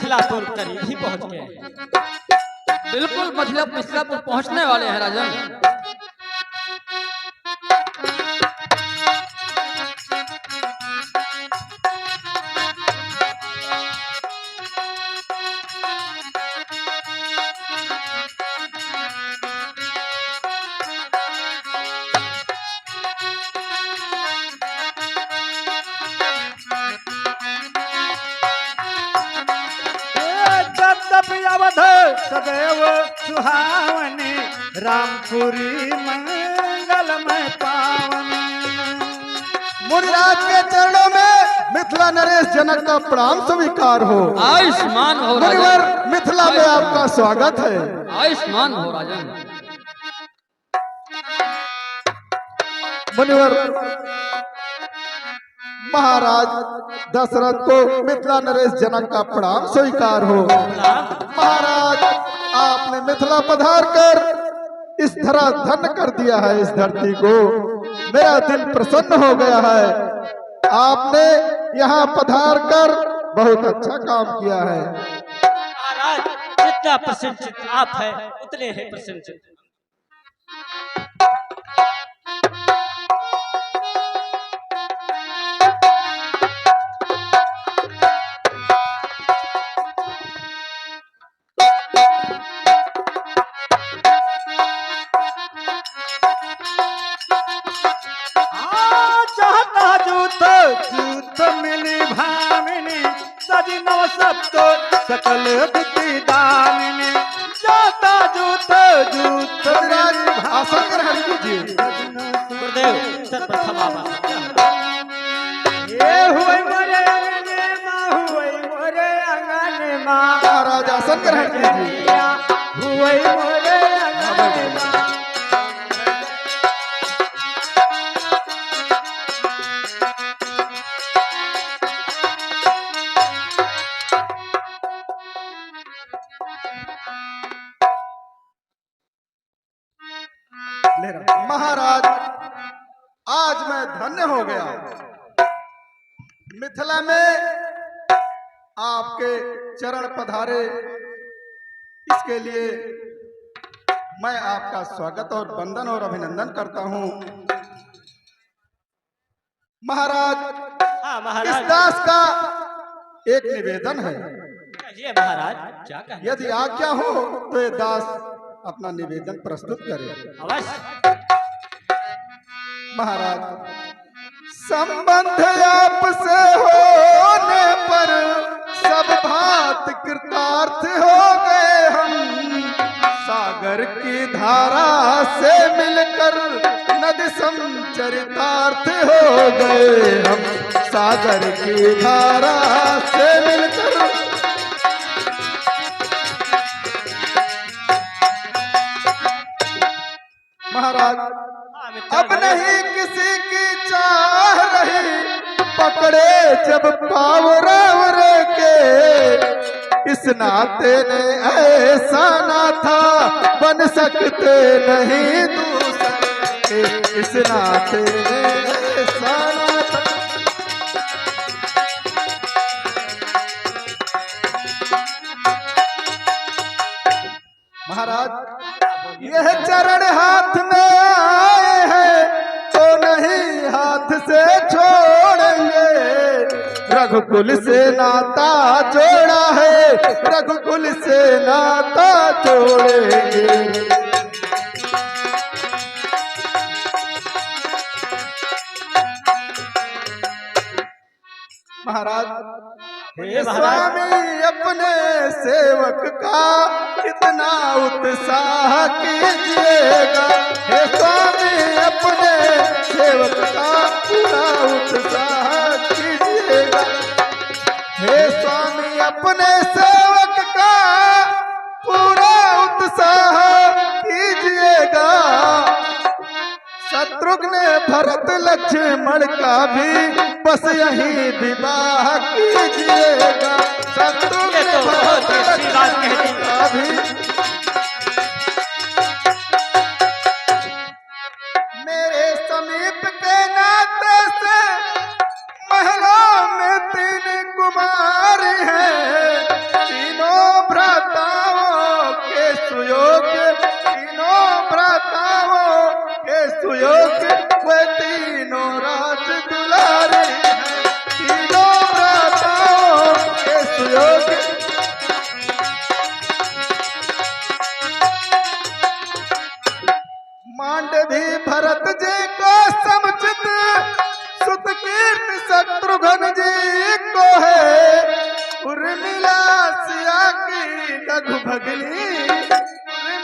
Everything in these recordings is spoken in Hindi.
मिथिलापुर करीब ही पहुंच गए। बिल्कुल मिथिलापुर पहुंचने वाले हैं राजन। अवध सदैव सुहावनी रामपुरी मंगलमय पावन। मुनिराज के चरणों में मिथिला नरेश जनक का प्रणाम स्वीकार हो। आयुष्मान हो मुनिवर, राजन। मिथिला में आपका स्वागत है। आयुष्मान हो राजन। मुनिवर, महाराज दशरथ को मिथिला नरेश जनक का प्रणाम स्वीकार हो। महाराज, आपने मिथिला पधार कर इस धरा धन्य कर दिया है। इस धरती को मेरा दिल प्रसन्न हो गया है। आपने यहाँ पधार कर बहुत अच्छा काम किया है। महाराज, जितना प्रशंसित आप है उतने ही प्रशंसित। मिली भामिनी सजी नव सप्तो सकल विधि दामिनी जाता जूत जूत आसन ग्रहण कीजिए। गुरुदेव सर्वप्रथम ये हुए मोरे अंगने माँ, हुए मोरे अंगने माँ। महाराज आसन ग्रहण कीजिए। हुए मोरे अंगने माँ। महाराज, आज मैं धन्य हो गया। मिथिला में आपके चरण पधारे, इसके लिए मैं आपका स्वागत और वंदन और अभिनंदन करता हूं। महाराज, हाँ इस महाराज, दास का एक निवेदन है। कहिए महाराज, क्या कहें? यदि आज्ञा हो तो ये दास अपना निवेदन प्रस्तुत करे। अवश्य। महाराज, संबंध आपसे होने पर सब भात कृतार्थ हो गए हम। सागर की धारा से मिलकर नदी संचरितार्थ हो गए हम। सागर की धारा से मिलकर महाराज, अब नहीं किसी की चाह रही, पकड़े जब पाव रावरे के। इस नाते ने ऐसा ना था, बन सकते नहीं दूसरे। इस नाते ने ऐसा ना था। महाराज, यह चरण हाथ में आए हैं तो नहीं हाथ से छोड़ेंगे। रघुकुल से नाता जोड़ा है, रघुकुल से नाता जोड़ेंगे। महाराज, स्वामी अपने सेवक का कितना उत्साह कीजिएगा। हे स्वामी, अपने सेवक का पूरा उत्साह कीजिएगा। हे स्वामी, अपने सेवक का पूरा उत्साह कीजिएगा। शत्रुघ्न भरत लक्ष्मण का भी बस यही विवाह कीजिएगा। शत्रुघ्न भरत लक्ष्मण का भी मेरे समीप के नाते से महलों में 3 कुमार हैं। भगनी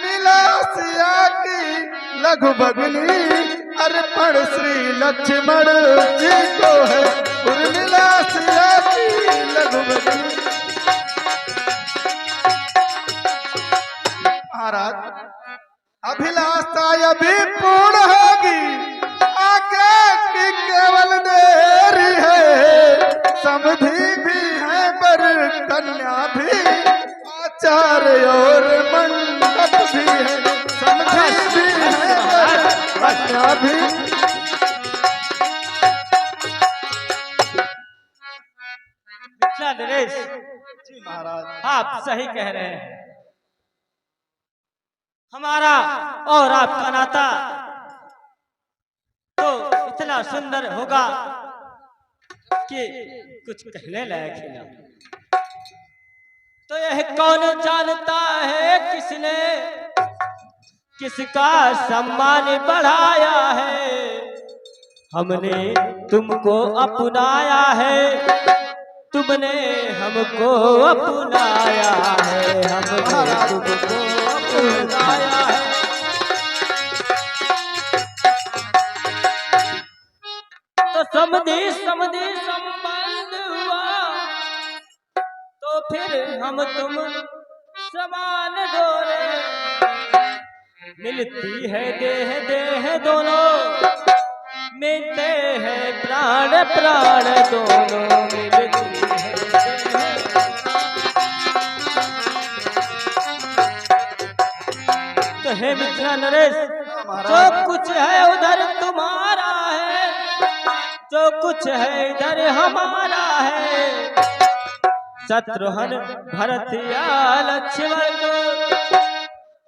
मिला सिया की लघु भगनी अर्पण श्री लक्ष्मण जी को है उर्मिला सिया की लघु भगनी। महाराज अभिलाषा अभी पूर्ण होगी आगे की केवल देरी है समधि भी है पर कन्या भी आचार्य और मंडप भी है समधि भी है पर कन्या भी। मिथिला नरेश जी महाराज आप सही कह रहे हैं। हमारा और आपका नाता तो इतना सुंदर होगा कि कुछ कहने लायक ही ना। तो यह कौन जानता है किसने किसका सम्मान बढ़ाया है। हमने तुमको अपनाया है तुमने हमको अपनाया है हमने तुमको अपनाया है। तो समधि समधि संबंध हुआ तो फिर हम तुम समान डोरे मिलती है देह देह दोनों मिलते हैं प्राण प्राण दोनों मिलती है देह। तो हे मिथिला नरेश जो कुछ है उधर तुम्हारा है जो कुछ है इधर हमारा है। शत्रुघ्न भरत या लक्ष्मण को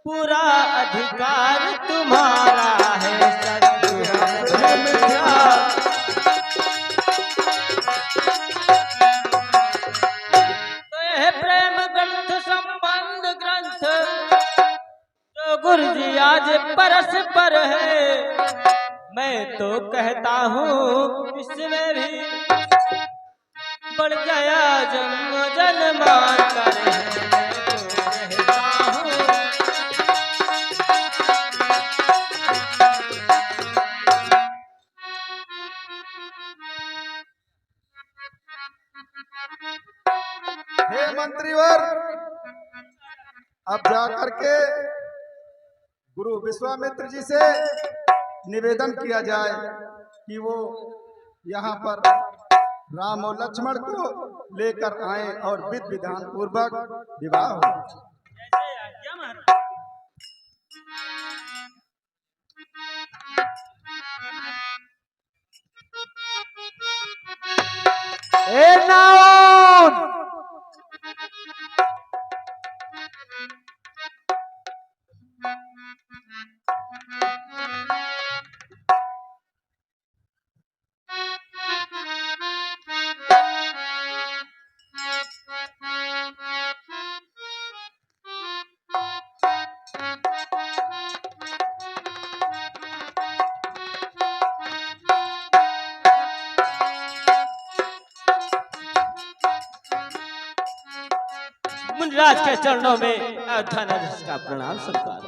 पूरा अधिकार तुम्हारा है। तो यह प्रेम ग्रंथ संबंध ग्रंथ जो गुरु जी आज परस्पर है मैं तो कहता हूँ इसमें भी बढ़ गया जन्म जन्मांतर है। मैं तो कहता हूँ हे मंत्रीवर अब जाकर के गुरु विश्वामित्र जी से निवेदन किया जाए कि वो यहाँ पर राम और लक्ष्मण को लेकर आए और विधि विधान पूर्वक विवाह हो। ए नाउन मुनिराज के चरणों में अयोध्या नरेश का प्रणाम स्वीकार।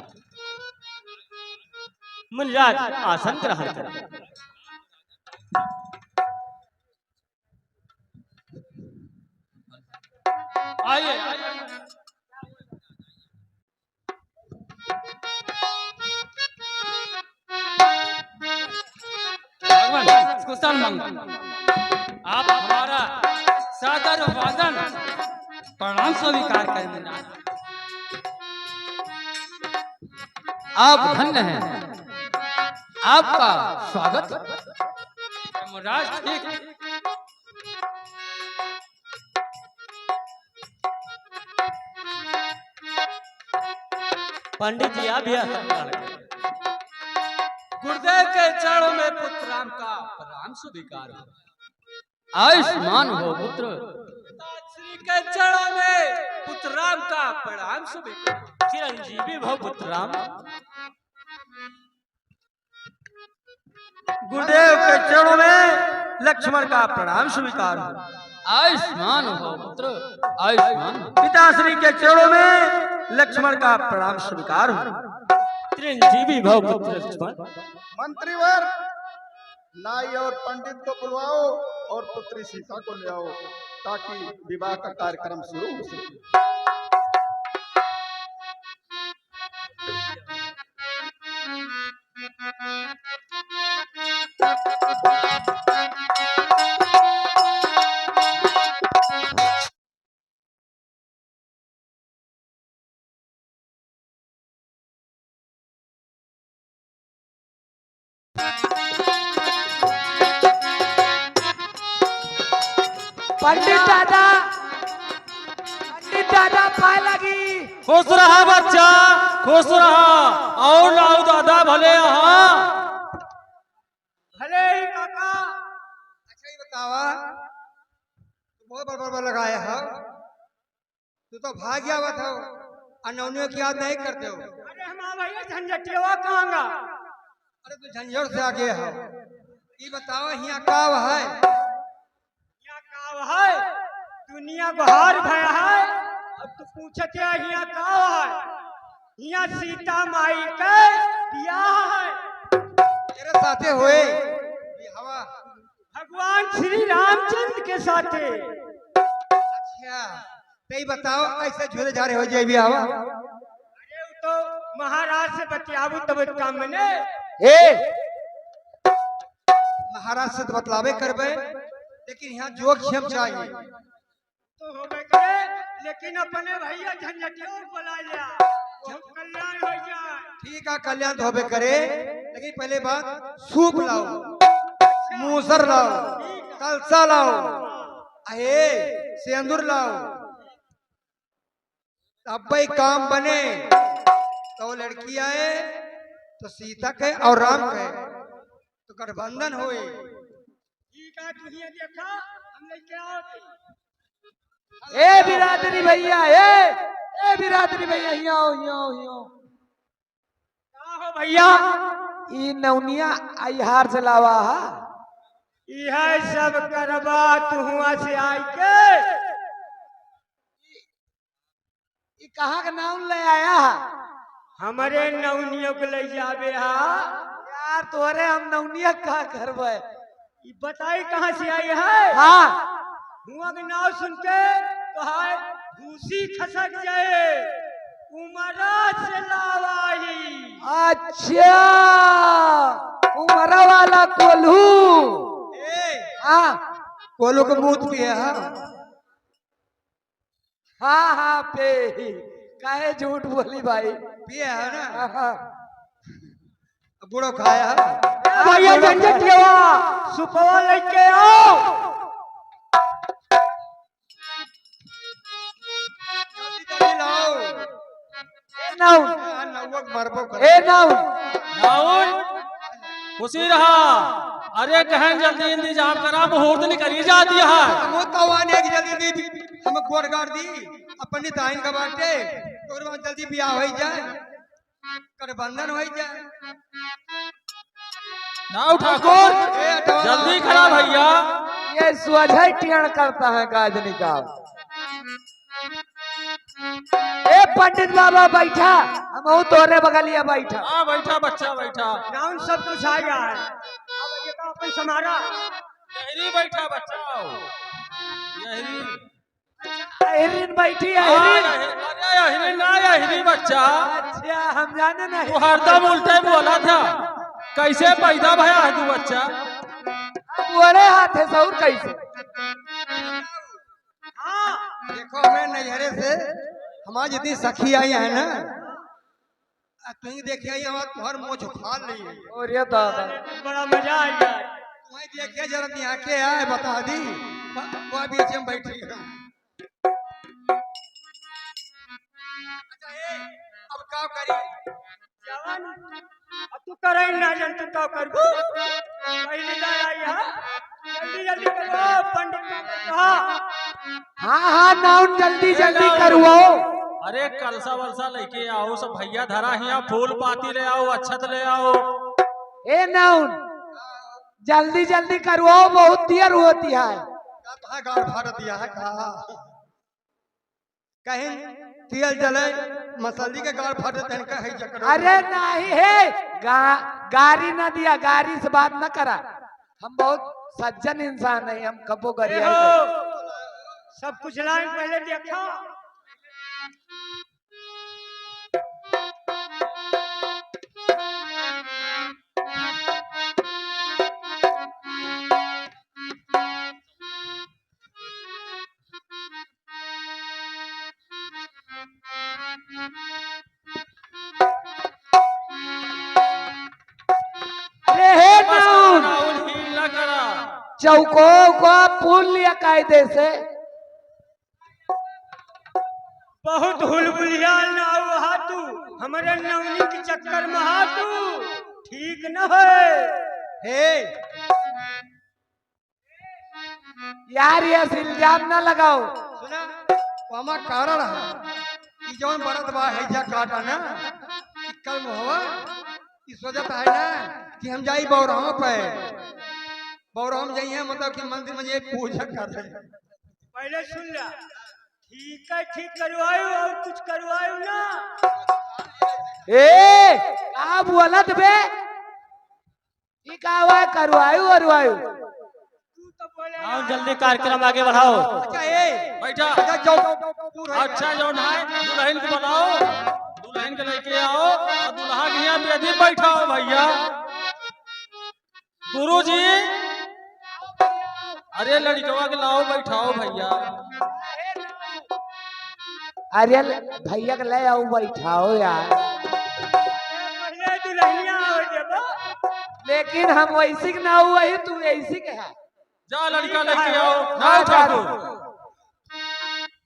मुनिराज आसन ग्रहण करें। आइए भगवान कुशल मंगल। आप हमारा सादर वादन प्रणाम स्वीकार करें। आप धन्य हैं आपका स्वागत। महाराज ठीक पंडित जी आप भी आसन ग्रहण करें। गुरुदेव के चरणों में पुत्र राम का प्रणाम स्वीकार हो। आयुष्मान हो पुत्र। श्री के चरणों में पुत्र राम का प्रणाम स्वीकार। चिरंजीवी भव पुत्र राम। गुरुदेव के चरणों में लक्ष्मण का प्रणाम स्वीकार हो। आयुष्मान हो पुत्र आयुष्मान। पिताश्री के चरणों में लक्ष्मण का प्रणाम स्वीकार हो। चिरंजीवी भव पुत्र लक्ष्मण। मंत्रीवर, नाई और पंडित को बुलवाओ और पुत्री सीता को ले आओ ताकि विवाह का कार्यक्रम शुरू हो सके। पंडित दादा पाए लगी। खुश रहा बच्चा, खुश रहा। और लाओ दादा भले यहाँ। भले ही काका। अच्छा ही बतावा, तू बहुत बड़बड़ लगाया है। तू तो भाग गया हुआ था, अनौनियों की याद नहीं करते हो। अरे हमारा भैया झंझटिया कहाँगा। अरे तू झंझट से आगे है। ये बताओ यहाँ काव है। यहाँ काव है, दुनिया बहार भया है। अब तू पूछते यहाँ काव है। यहाँ सीता माई के ब्याह है। तेरे साथे होए हवा भगवान श्री रामचंद्र के साथे। अच्छा तो बताओ कैसे झूले जा रहे हो जय ब्याह? अरे वो तो महाराज से बतियाबू तब काम में महाराज से तो बतलावे करबे, लेकिन यहाँ जोखिम चाहिए तो होबे करे। लेकिन अपने भैया झंझटिया बुला लिया, कल्याण हो जाए। ठीक है, कल्याण तो होबे करे, लेकिन पहले बात सूप लाओ, मूसर लाओ, कलसा लाओ, अये सिंदूर लाओ, तब भाई काम बने। तो लड़की आए तो सीता के और राम के तो गठबंधन होए। ठीक है, तुझे देखा हम लेके आओ। ए बिरादरी भैया, ए बिरादरी भैया, यहाँ आओ, यहाँ आओ, यहाँ आओ। क्या हो भैया? ई नौनिया आहार से लावा हा। यह सब करवा तू हुआ से आई के। ई कहाँ का नाम ले आया हा? हमारे नौनियों को ले जावे हा। यार तोरे हम नौनिया कहाँ करवे? ई बताई कहाँ से आई है? हाँ हुआ के नाम सुन के तो है भूसी खसक जाए, उमरा से लावाही। अच्छा उमरा वाला कोल्हू। हाँ कोल्हू को मूत पिया। हाँ हाँ पे काहे झूठ बोली भाई, पिया है ना। हाँ बुढ़ो खाया भैया। झंझट सुपवा लेके आओ। खुशी रहा। अरे कहें जल्दी इंतजाम करा, मुहूर्त निकली जाती है। जल्दी हम गोरगाड़ दी अपनी दाइन का बाटे, जल्दी ब्याह हो जाए, गठबंधन हो जाए। नाउ ठाकुर जल्दी खड़ा भैया। ये स्वजय टियण करता है गाजनी का। ए पंडित बाबा बैठा, हम तोरे बगलिया बैठा। हाँ बैठा बच्चा बैठा। नाम सब कुछ आ गया है। अब ये का अपन समारा यही बैठा बच्चा। यही अहिरीन बैठी है। अरे ना यही बच्चा। अच्छा हम जाने नहीं। वो हरदम उल्टे बोला था। कैसे पैदा भया है तू बच्चा? बोले हाथ है सौर कैसे? हाँ देखो हमें नैहरे से हमारी जितनी सखी आई है ना, तुम देखिए यहाँ तुम्हार मुँह झुकाल रही है। और ये दादा बड़ा मजा आ गया। तुम्हें देखिए जरा यहाँ के आए बता दी, वह बीच में बैठी है। अच्छा अब क्या करी जवान? अब तू करे ना जन तू क्या करबू? पहले जाया यहाँ जल्दी जल्दी करो पंडित कहा। हाँ हाँ नाउन जल्दी जल्दी करवाओ। अरे कलसा वलसा लेके आओ, सब भैया धरा हिया, फूल पाती ले आओ, अच्छत ले आओ। ए नाउन जल्दी जल्दी करवाओ, बहुत देर होती है। गाड़ फाड़ दिया है कहीं तेल जले मसल्ली के गाड़ फाटे तन का है चक्कर। अरे नहीं है गाड़ी ना दिया, गाड़ी से बात ना करा। हम बहुत सज्जन इंसान है, हम कबो ए गरिया हो, सब कुछ लाइन पहले देखो। अरे हे नाउन राहुल हील ना करा। चौको को पुल लिया कायदे से। बहुत हुलबुलिया ना हुआ तू, हमारे नवनी के चक्कर में तू ठीक न है। हे यार ये इल्जाम ना लगाओ। सुना वमा कारण है कि जौन बरत बा हैजा काटा ना कि कल होवा इस वजह है ना कि हम जाई बौराहों पे बौराहों में जाइए, मतलब कि मंदिर में ये पूजा कर रहे हैं। पहले सुन ला, ठीक है, ठीक करवायो और कुछ करवायो ना। ए का बोलत बे? ई का हुआ करवायु अरवायु? तू तो बोले आओ जल्दी कार्यक्रम आगे बढ़ाओ। अच्छा ए बैठा। अच्छा जाओ अच्छा जो है दुल्हन को बुलाओ, दुल्हन के लेके आओ और दुल्हा के यहाँ बेदी बैठाओ भैया। गुरुजी अरे लड़कवा के लाओ बैठाओ भैया। अरे भैया के ले आओ बैठाओ यार। पहले दुल्हनिया हो जब लेकिन हम वैसी के ना हुआ ही, तू ऐसी के है। जा लड़का लेके आओ। ना ठाकुर।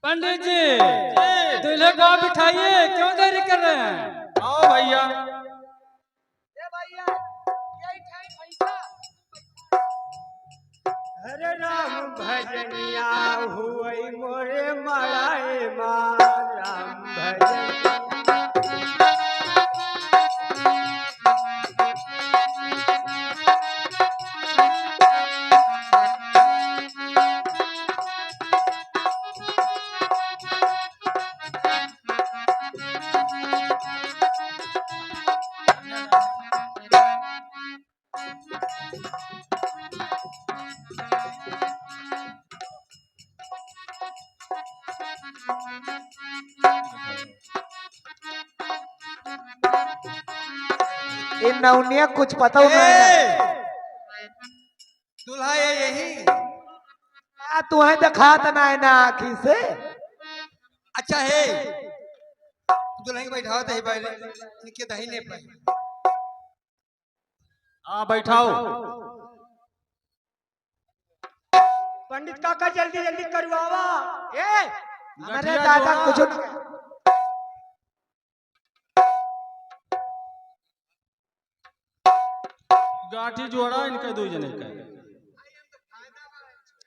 पंडित जी दूल्हे को बिठाइए, क्यों देरी कर रहे हैं? आओ भैया। हरे राम भजनिया हुई मोरे मड़ाए माँ राम भजनिया। इन नौनिया कुछ पता हो ना। दूल्हा ये यही तुम्हें दिखात ना है ना आँखी से। अच्छा है दुल्हन के बैठाओ दही पहले इनके दही नहीं पाए। हाँ बैठाओ। पंडित काका जल्दी जल्दी करवावा। ए हमारे गठिया दादा जोड़ा। कुछ गाठी जोड़ा इनके दो जने का।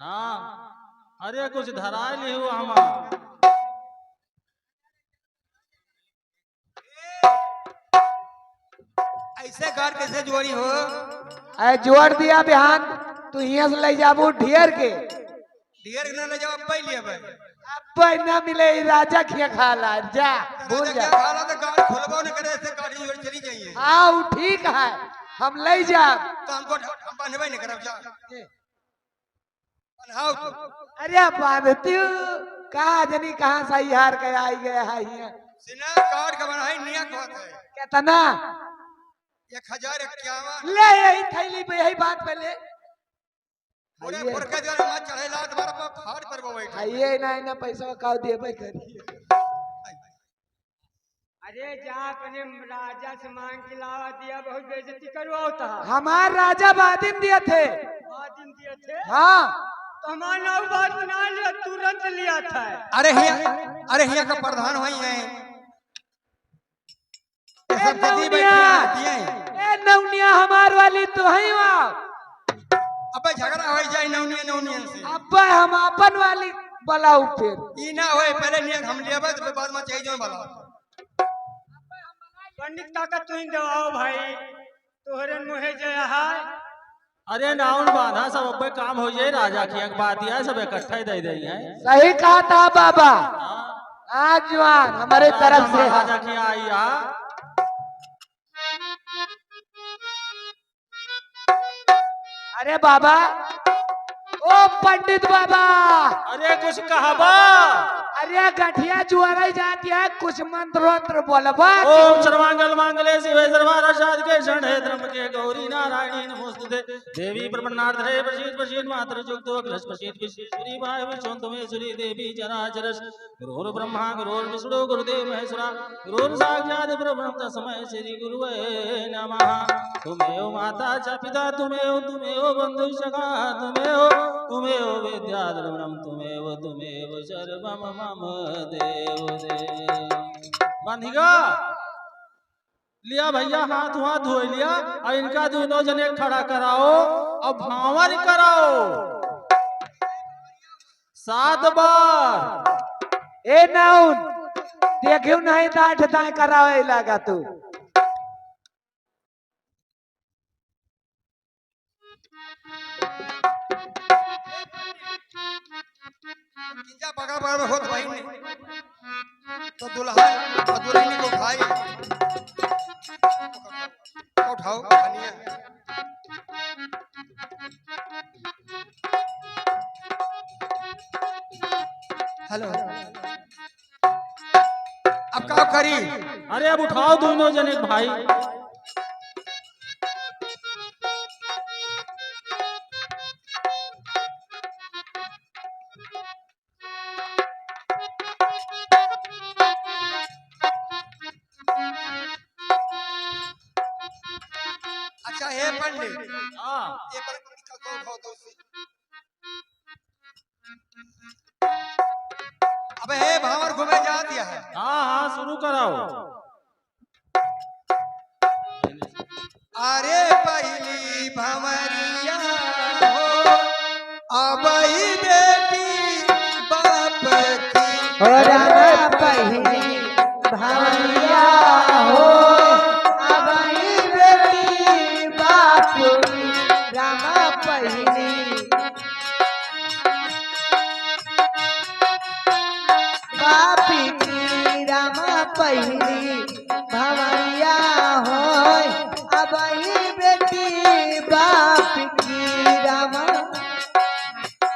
हाँ अरे कुछ धरा नहीं हुआ हमारा। ऐसे गाड़ कैसे जोड़ी हो? जोड़ दिया बिहान, तू यहाँ से ले जाबू ढेर के। डियर ना ले जाओ अब पहले अब अब ना मिले ई राजा खिया खा ला जा भूल राजा जा। क्या खाला तो गाड़ खोलबो न करे, ऐसे गाड़ी जोड़ चली जाइए आओ ठीक है, हम ले जा। तो हमको हम बनवे नहीं करब जा बनहाओ तो। अरे बाबती कहा जनी कहाँ सही हार के आई गया है यहाँ। सिना गाड़ का बनाई नियत होता है कितना 1051 ले यही थैली पे यही बात पहले पूरे आइए। फुरका जो मत चढ़ेला तुम्हारा पर फाड़ पर वो बैठा। आइए ना ना पैसा का देबे करिए। अरे जा अपने राजा से मांग के लावा दिया, बहुत बेइज्जती करवाओ था। हमार राजा बादिन दिए थे। दिन दिए थे हाँ तो हमारा नाव बात बना लिया, तुरंत लिया था। अरे हिया का प्रधान वही है ये सब जल्दी बैठी नौनिया। आती है। ए नौनिया हमार वाली तो है वहाँ। अबे झगड़ा हो जाए नौनिया नौनिया से। अब हम अपन वाली बुलाऊ फिर। ई ना होए पहले नियत हम लेबे तो बाद में चाहिए जो भला। पंडित काका तू ही दवाओ भाई, तोहरे मुहे जय हाय। अरे नाउन बांधा सब अब काम हो जाए। राजा की अखबार दिया सब इकट्ठा ही दे दे है। सही कहा था बाबा। हाँ जवान हमारे तरफ से महाराजा की आइया। अरे बाबा ओ पंडित बाबा अरे कुछ कहा बा। अरे गठिया जुआरा जाती है कुछ मंत्रोत्र बोलबा ओम सर्वांगल मांगले शिवे सर्वारा साधके शरणे त्र्यंबके गौरी नारायणी नमोस्तुते देवी प्रपन्नार्थे प्रसीद प्रसीद मातृ जुक्तो ग्रस प्रसीद विश्वेश्वरी भाय विश्वंतमेश्वरी देवी जनाचरस गुरुर् ब्रह्मा गुरुर् विष्णु गुरुदेव महेश्वरा गुरुर् साक्षात् परब्रह्म तस्मै श्री गुरुवे नमः। तुमेव माता च पिता तुमेव बंधु सखा तुमेव विद्याधरम तुमेव सर्वम मम देव देव। बांधिगा लिया भैया हाथ हाथ धो लिया और इनका दोनों जने खड़ा कराओ और भावर कराओ 7 बार। ए नाउन देखियो नहीं दाठ दाएं करावे लगा तू किंजा बगल बगल में होत भाई तो दुल्हा और दुल्हनी को खाई तो उठाओ कनिया। हेलो अब क्या करी? अरे अब उठाओ दोनों जने भाई। अच्छा हे पंडित हाँ ये पर को उठाओ तो उसे। अबे हे भावर घूमे जा दिया है। हाँ शुरू कराओ। अरे पहली भंवरिया हो अबई बेटी बाप की हो रामा पहली भाइया हो अबई बेटी बाप की रामा पहली बाप की रामा पहली भवैया हो अबई बेटी बाप की रामा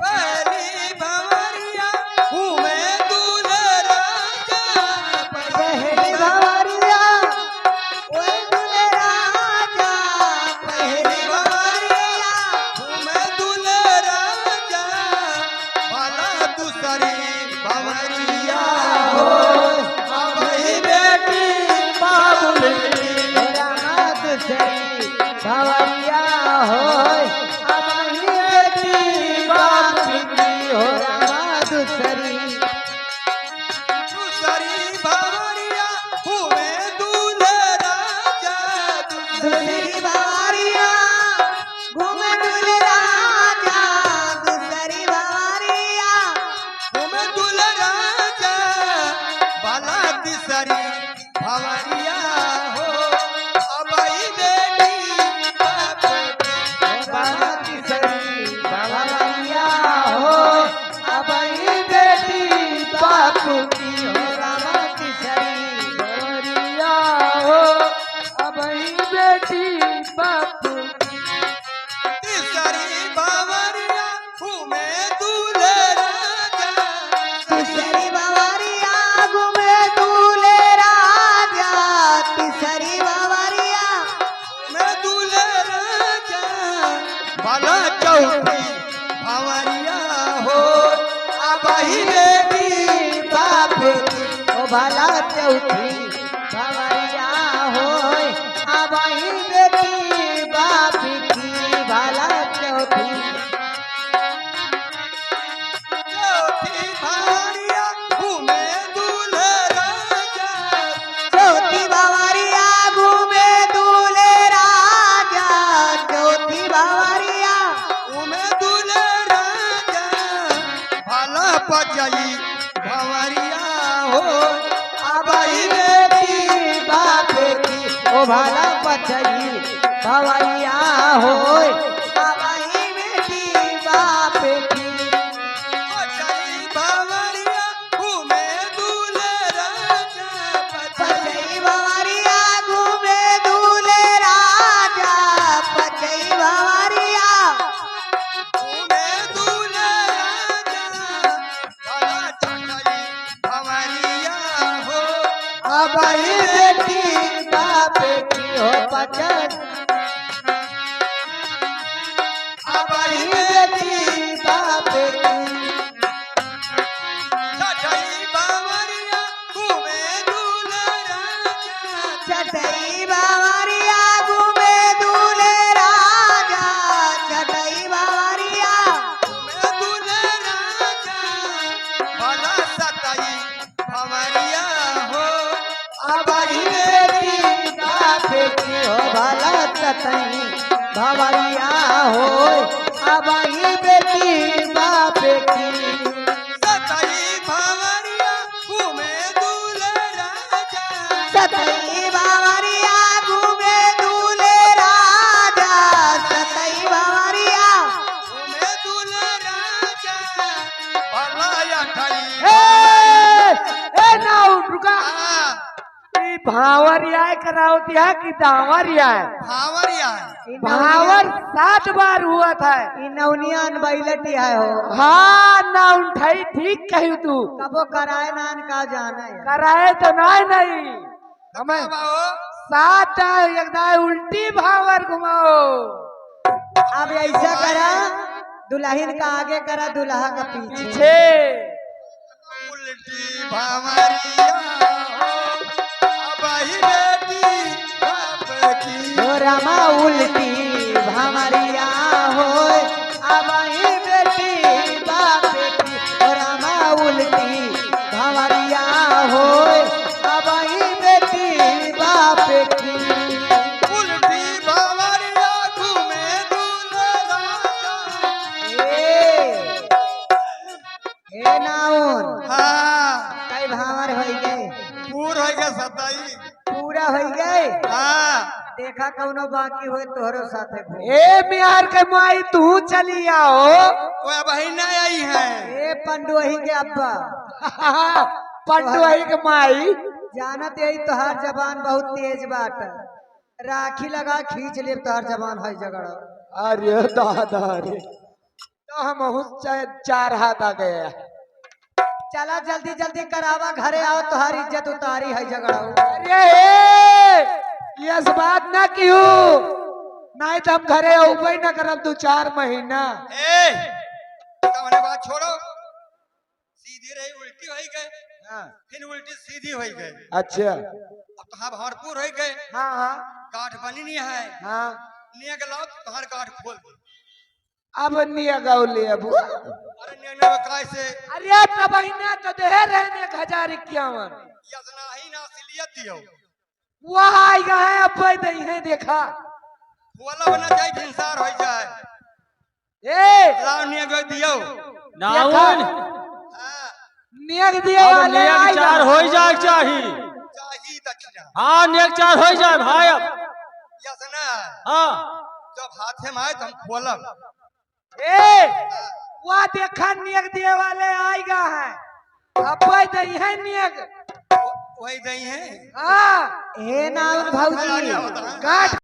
पहली भंवरिया घूमे दूल्हे राजा पहली भवरिया ओए दुले राजा पहली भंवरिया घूमे दूल्हे राजा भला दूसरी भंवरिया हो अबई बेटी बाबुल की रामा दूसरी भवरिया हो अबई बेटी बाप की हो रामा दूसरी दूसरी भंवरिया घूमे दूल्हे राजा दूसरी भवरिया घूमे दुले राजा दूसरी भवरिया घूमे दूल्हे राजा भला तीसरी भंवरिया हो अबई बेटी बाप की बाबा तीसरी भवरिया हो अबई बेटी बाप की हो रामा तीसरी भवरिया हो अबई बेटी बाप तीसरी भंवरिया घूमे दूल्हे राजा तीसरी भवरिया घूमे दूले राजा तीसरी भवरिया घूमे दूल्हे राजा भला चौथी भंवरिया हो अबई बेटी बाप की ओ भला चौथी भवरिया हो अबई बेटी बाप की भला चौथी चौथी भंवरिया घूमे दूल्हे राजा चौथी भवरिया घूमे दूले राजा चौथी भवरिया घूमे दूल्हे राजा भला पचई भंवरिया हो अबई बेटी बाप की ओ भला पचई भवरिया हो अबई बेटी बाप की पचई भंवरिया घूमे दूल्हे चट अब ही बेटी बाप की चटई बावरिया घूमे दूल्हे राजा चटई बावरिया घूमे दूल्हे राजा चटई बावरिया घूमे दूल्हे राजा भला सतई भवरिया हो अब ही बेटी बाप की हो भला सतई भवरिया हो अब ही बेटी बाप की सतई भवरिया घूमे दूल्हे राजा सतई भवरिया घूमे दूल्हे राजा सतई भवरिया घूमे दूल्हे राजा भला अठई ए नाउ रुका ई भावरिया करावतिया कि दावरिया है भावरिया भावर 7 बार हुआ था नौनियान बैलटी है हो हाँ ना उठाई ठीक कही तू कबो कराए नान का जाना है कराए तो नहीं हमें बाबा 7 एकदम उल्टी भावर घुमाओ अब ऐसा करा दुल्हन का आगे करा दुल्हा का पीछे पीछे उल्टी भावरिया अब ही बेटी बाप की हो रामा उल्टी भावरिया हो अब ही बेटी बाप की हो रामा उल्टी भावरिया हो अब ही बेटी बाप की उल्टी भावरिया घूमे दूल्हे राजा ए नाउन हाँ कई भावर हो गए पूरा हो गया सताई पूरा हो गए हाँ देखा कौनो बाकी हुए तोहरो साथे ए बिहार के माई तू चली आओ वो अब ही नहीं आई है ए पंडुही के अब्बा पंडुही के माई जानत यही तोहार जबान बहुत तेज बात राखी लगा खींच ले तोहार जबान है झगड़ा अरे दादा रे तो हम चाहे 4 हाथ आ गए चला जल्दी जल्दी करावा घरे आओ तुम्हारी इज्जत उतारी है झगड़ा अरे यस बात ना क्यों नहीं तो हम घरे उबई ना करब 2-4 महीना ए तमने बात छोड़ो सीधी रही उल्टी हो गए फिर उल्टी सीधी हो गए अच्छा अब तहां भरपूर हो गए हाँ हाँ गांठ बनी नहीं है हाँ निया के लाओ तहार गांठ खोल दे अब निया गौली अब अरे निया में कैसे अरे तब महीना तो दे रहने 1051 यजना ही ना सिलियत दियो वहाँ आई गए अब नहीं है देखा वाला बना जाए हिंसार हो जाए ए लाओ निया को दियो नाउन हां नियक दिए अब वाले नेक आई चार गए। हो जाए चाहिए चाहिए दक्षिणा हाँ नेक चार हो जाए भाई अब यजना हाँ जब हाथे में आए तो हम खोलब ए वहाँ देखा नियक दिए वाले आई गए हैं अब नहीं है नियक वही दही है हाँ हे नाउन भौजी गांठ